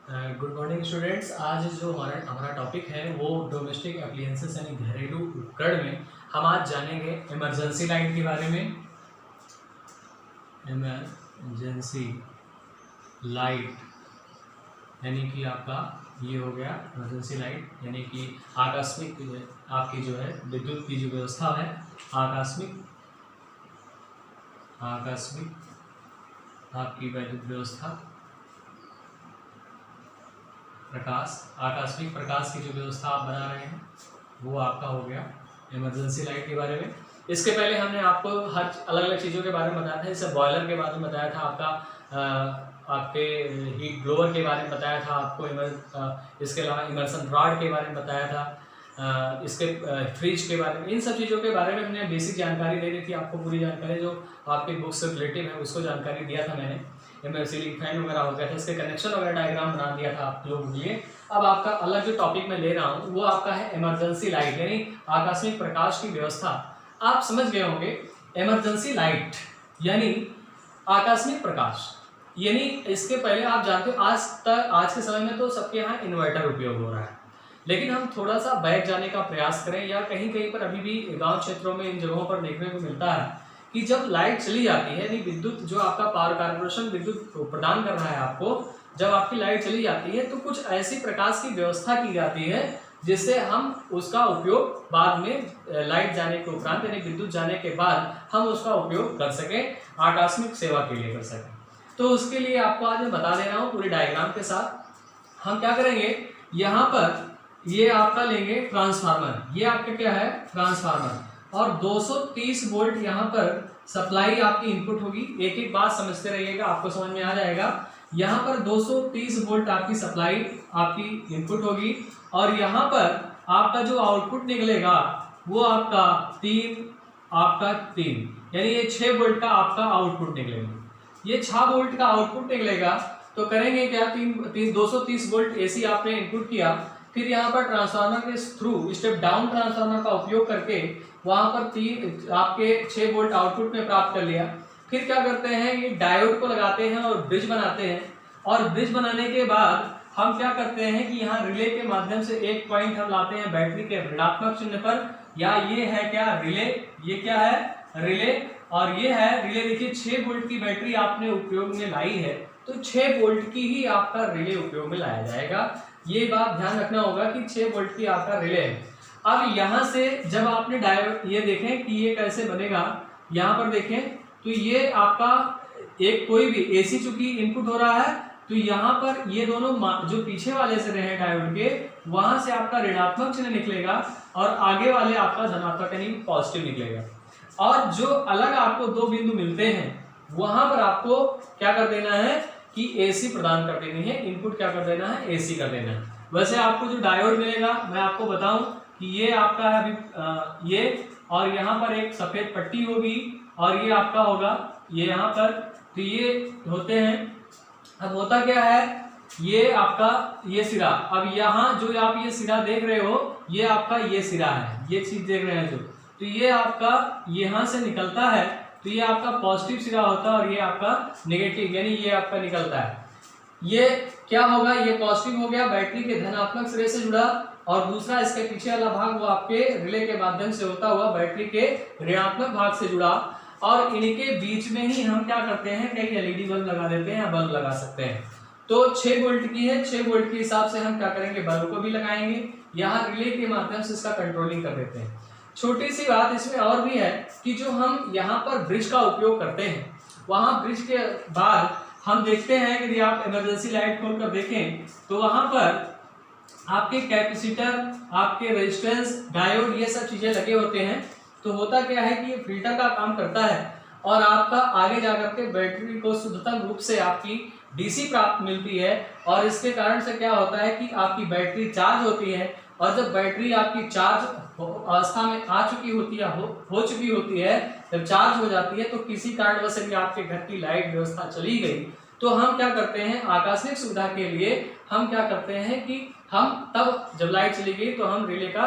Good morning students. आज जो हमारा टॉपिक है वो डोमेस्टिक एप्लियंसेस यानी घरेलू उपकरण में हम आज जानेंगे इमरजेंसी लाइट के बारे में। इमरजेंसी लाइट यानी कि आपका ये हो गया इमरजेंसी लाइट, यानी कि आकस्मिक आपकी जो है विद्युत की जो व्यवस्था है, आकस्मिक आपकी विद्युत व्यवस्था, आकस्मिक प्रकाश की जो व्यवस्था आप बना रहे हैं वो आपका हो गया इमरजेंसी लाइट के बारे में। इसके पहले हमने आपको हर अलग अलग चीज़ों के बारे में बताया था। जैसे बॉयलर के बारे में बताया था, आपके हीट ब्लोअर के बारे में बताया था आपको, इसके अलावा इमर्सन रॉड के बारे में बताया था, इसके फ्रिज के बारे में। इन सब चीज़ों के बारे में हमने बेसिक जानकारी दे दी थी आपको, पूरी जानकारी जो आपकी बुक से रिलेटिव है उसको जानकारी दिया था मैंने। सीलिंग फैन वगैरह हो गया था, इसके कनेक्शन वगैरह डायग्राम बना दिया था आप लोगों के लिए। अब आपका अलग जो टॉपिक मैं ले रहा हूँ वो आपका है इमरजेंसी लाइट यानी आकस्मिक प्रकाश की व्यवस्था। आप समझ गए होंगे इमरजेंसी लाइट यानी आकस्मिक प्रकाश, यानी इसके पहले आप जानते हो आज के समय में तो सबके यहाँ इन्वर्टर उपयोग हो रहा है, लेकिन हम थोड़ा सा बैक जाने का प्रयास करें, या कहीं कहीं पर अभी भी गाँव क्षेत्रों में इन जगहों पर देखने को मिलता है कि जब लाइट चली जाती है, यानी विद्युत जो आपका पावर कॉर्पोरेशन विद्युत प्रदान कर रहा है आपको, जब आपकी लाइट चली जाती है तो कुछ ऐसी प्रकाश की व्यवस्था की जाती है जिससे हम उसका उपयोग बाद में लाइट जाने के उपरांत यानी विद्युत जाने के बाद हम उसका उपयोग कर सकें, आकस्मिक सेवा के लिए कर सकें। तो उसके लिए आपको आज मैं बता दे रहा हूँ पूरे डायग्राम के साथ। हम क्या करेंगे, यहाँ पर ये आपका लेंगे ट्रांसफार्मर, ये आपका क्या है ट्रांसफार्मर, और 230 वोल्ट यहाँ पर सप्लाई आपकी इनपुट होगी। एक एक बात समझते रहिएगा, आपको समझ में आ जाएगा। यहाँ पर 230 वोल्ट आपकी सप्लाई आपकी इनपुट होगी, और यहाँ पर आपका जो आउटपुट निकलेगा वो आपका 3 यानी ये 6 वोल्ट का आपका आउटपुट निकलेगा। ये 6 वोल्ट का आउटपुट निकलेगा तो करेंगे क्या, 230 वोल्ट एसी आपने इनपुट किया, फिर यहाँ पर ट्रांसफार्मर के थ्रू स्टेप डाउन ट्रांसफार्मर का उपयोग करके वहां पर आपके 6 वोल्ट आउटपुट में प्राप्त कर लिया। फिर क्या करते हैं, ये डायोड को लगाते हैं और ब्रिज बनाते हैं, और ब्रिज बनाने के बाद हम क्या करते हैं कि यहाँ रिले के माध्यम से एक पॉइंट हम लाते हैं बैटरी के ऋणात्मक चिन्ह पर, या ये है क्या रिले, ये क्या है रिले, और ये है रिले। देखिए 6 वोल्ट की बैटरी आपने उपयोग में लाई है तो 6 वोल्ट की ही आपका रिले उपयोग में लाया जाएगा। ये बात ध्यान रखना होगा कि 6 वोल्ट की आपका रिले है। अब यहाँ से जब आपने डायोड, ये देखें कि ये कैसे बनेगा, यहाँ पर देखें तो ये आपका एक कोई भी एसी चूंकि इनपुट हो रहा है तो यहाँ पर ये दोनों जो पीछे वाले से रहे डायोड के, वहां से आपका ऋणात्मक चिन्ह निकलेगा और आगे वाले आपका धनात्मक यानी पॉजिटिव निकलेगा। और जो अलग आपको दो बिंदु मिलते हैं वहां पर आपको क्या कर देना है कि एसी प्रदान कर देनी है, इनपुट क्या कर देना है एसी कर देना है। वैसे आपको जो डायोड मिलेगा मैं आपको बताऊं कि ये आपका है अभी ये, और यहाँ पर एक सफेद पट्टी होगी और ये आपका होगा ये यहाँ पर, तो ये होते हैं। अब होता क्या है, ये आपका ये सिरा, अब यहाँ जो आप ये सिरा देख रहे हो ये आपका ये सिरा है, ये चीज देख रहे हैं जो, तो ये आपका यहाँ से निकलता है तो ये आपका पॉजिटिव सिरा होता है और ये आपका नेगेटिव यानी ये आपका निकलता है। ये क्या होगा, ये पॉजिटिव हो गया, बैटरी के धनात्मक सिरे से जुड़ा, और दूसरा इसके पीछे वाला भाग वो आपके रिले के माध्यम से होता हुआ बैटरी के ऋणात्मक भाग से जुड़ा, और इनके बीच में ही हम क्या करते हैं कई एलईडी बल्ब लगा देते हैं या बल्ब लगा सकते हैं। तो 6 वोल्ट की है, 6 वोल्ट के हिसाब से हम क्या करेंगे बल्ब को भी लगाएंगे, यहाँ रिले के माध्यम से इसका कंट्रोलिंग कर देते हैं। छोटी सी बात इसमें और भी है कि जो हम यहाँ पर ब्रिज का उपयोग करते हैं, वहां ब्रिज के बाद हम देखते हैं कि यदि आप इमरजेंसी लाइट खोलकर देखें तो वहां पर आपके कैपेसिटर, आपके रेजिस्टेंस, डायोड, ये सब चीजें लगे होते हैं। तो होता क्या है कि ये फिल्टर का काम करता है और आपका आगे जाकर के बैटरी को शुद्धतम रूप से आपकी डीसी प्राप्त मिलती है, और इसके कारण से क्या होता है कि आपकी बैटरी चार्ज होती है, और जब बैटरी आपकी चार्ज अवस्था में आ चुकी होती है, हो चुकी होती है, जब चार्ज हो जाती है तो किसी कारणवश यदि आपके घर की लाइट व्यवस्था चली गई तो हम क्या करते हैं आकस्मिक सुविधा के लिए हम क्या करते हैं कि हम तब जब लाइट चली गई तो हम रिले का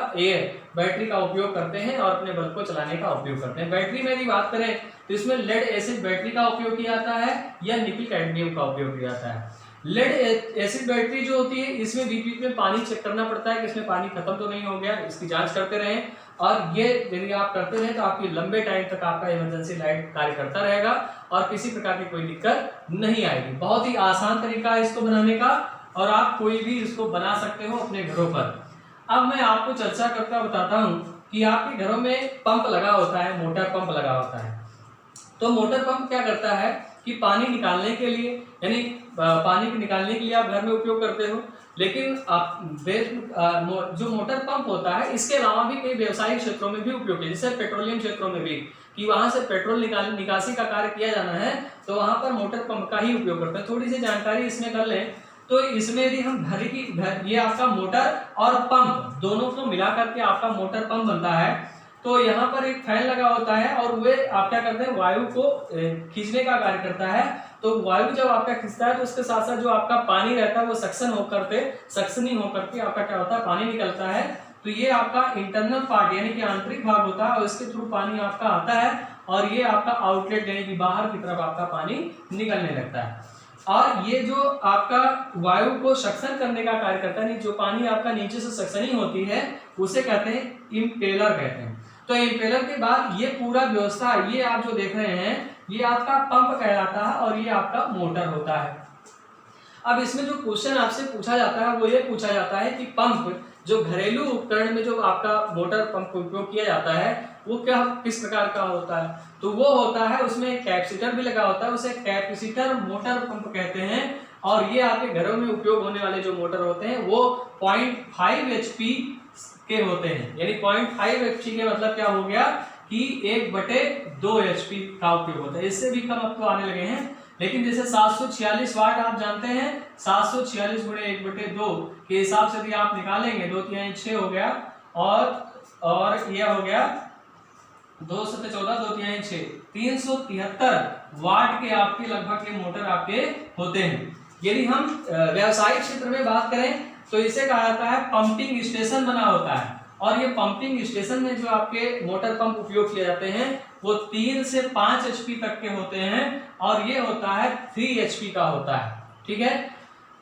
बैटरी का उपयोग करते हैं और अपने बल्ब को चलाने का उपयोग करते हैं। बैटरी में यदि बात करें तो इसमें लेड एसिड बैटरी का उपयोग किया जाता है या निकल कैडमियम का उपयोग किया जाता है। लेड एसिड बैटरी जो होती है इसमें बीच बीच में पानी चेक करना पड़ता है कि इसमें पानी खत्म तो नहीं हो गया, इसकी जांच करते रहें। और ये यदि आप करते रहें तो आपकी लंबे टाइम तक आपका इमरजेंसी लाइट कार्य करता रहेगा और किसी प्रकार की कोई दिक्कत नहीं आएगी। बहुत ही आसान तरीका है इसको बनाने का और आप कोई भी इसको बना सकते हो अपने घरों पर। अब मैं आपको चर्चा करता बताता हूँ कि आपके घरों में पंप लगा होता है, मोटर पंप लगा होता है। तो मोटर पंप क्या करता है कि पानी निकालने के लिए, यानी पानी निकालने के लिए आप घर में उपयोग करते हो, लेकिन आप जो मोटर पंप होता है इसके अलावा भी कई व्यवसायिक क्षेत्रों में भी उपयोग है, जैसे पेट्रोलियम क्षेत्रों में भी, कि वहां से पेट्रोल निकासी का कार्य किया जाना है तो वहां पर मोटर पंप का ही उपयोग करते हैं। थोड़ी सी जानकारी इसमें कर लें तो इसमें यदि हम ये आपका मोटर और पंप दोनों को मिला करके आपका मोटर पंप बनता है। तो यहाँ पर एक फैन लगा होता है और वे आप क्या करते हैं, वायु को खींचने का कार्य करता है। तो वायु जब आपका खींचता है तो उसके साथ साथ जो आपका पानी रहता है वो सक्शनिंग होकर के आपका क्या होता है, पानी निकलता है। तो ये आपका इंटरनल पार्ट यानी कि आंतरिक भाग होता है और इसके थ्रू पानी आपका आता है और ये आपका आउटलेट यानी कि बाहर की तरफ आपका पानी निकलने लगता है। और ये जो आपका वायु को सक्शन करने का कार्य करता है, जो पानी आपका नीचे से सक्शनिंग होती है उसे कहते हैं इम्पेलर कहते हैं। तो इम्पेलर के बाद ये पूरा व्यवस्था ये आप जो देख रहे हैं ये आपका पंप कहलाता है और ये आपका मोटर होता है। अब इसमें जो क्वेश्चन आपसे पूछा जाता है वो ये पूछा जाता है कि पंप जो घरेलू उपकरण में जो आपका मोटर पंप का उपयोग किया जाता है वो किस प्रकार का होता है, तो वो होता है उसमें एक कैपेसिटर भी लगा होता है, उसे कैपेसिटर मोटर पंप कहते हैं। और ये आपके घरों में उपयोग होने वाले जो मोटर होते हैं वो 0.5 HP के होते हैं, यानी 0.5 HP के मतलब क्या हो गया कि 1/2 HP का उपयोग होता है। इससे भी कम अब तो आने लगे हैं, लेकिन जैसे 746 वाट आप जानते हैं, 746 गुणे 1/2 के हिसाब से यदि आप निकालेंगे 2 3 6 हो गया और यह हो गया 2 7 14 2 3 6 373 वाट के आपके लगभग के मोटर आपके होते हैं। यदि हम व्यावसायिक क्षेत्र में बात करें तो इसे कहा जाता है पंपिंग स्टेशन बना होता है। और ये पंपिंग स्टेशन में जो आपके मोटर पंप उपयोग किए जाते हैं वो 3 से 5 HP तक के होते हैं और ये होता है 3 HP का होता है। ठीक है,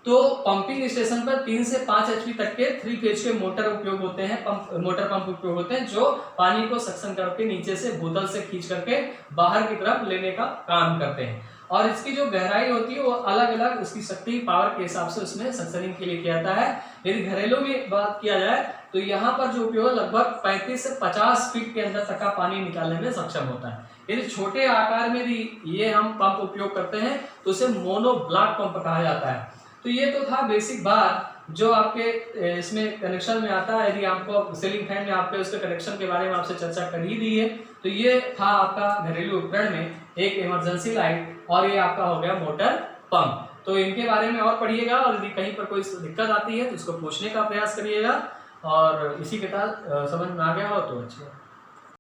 तो पंपिंग स्टेशन पर 3 से 5 HP तक के 3 फेज के मोटर उपयोग होते हैं, मोटर पंप उपयोग होते हैं जो पानी को सक्शन करके नीचे से बोतल से खींच करके बाहर की तरफ लेने का काम करते हैं। और इसकी जो गहराई होती है वो अलग अलग उसकी शक्ति पावर के हिसाब से उसमें सक्शनिंग के लिए किया जाता है। यदि घरेलू में बात किया जाए तो यहाँ पर जो उपयोग लगभग 35 से 50 फीट के अंदर तक का पानी निकालने में सक्षम होता है। यदि छोटे आकार में भी ये हम पंप उपयोग करते हैं तो उसे मोनो ब्लॉक पंप कहा जाता है। तो ये तो था बेसिक बात जो आपके इसमें कनेक्शन में आता है। यदि आपको सीलिंग फैन में आपके उसके कनेक्शन के बारे में आपसे चर्चा कर ही दी है, तो ये था आपका घरेलू उपकरण में एक इमरजेंसी लाइट और ये आपका हो गया मोटर पंप। तो इनके बारे में और पढ़िएगा और यदि कहीं पर कोई दिक्कत आती है तो इसको पूछने का प्रयास करिएगा और इसी के साथ समझ में आ गया हो तो अच्छा।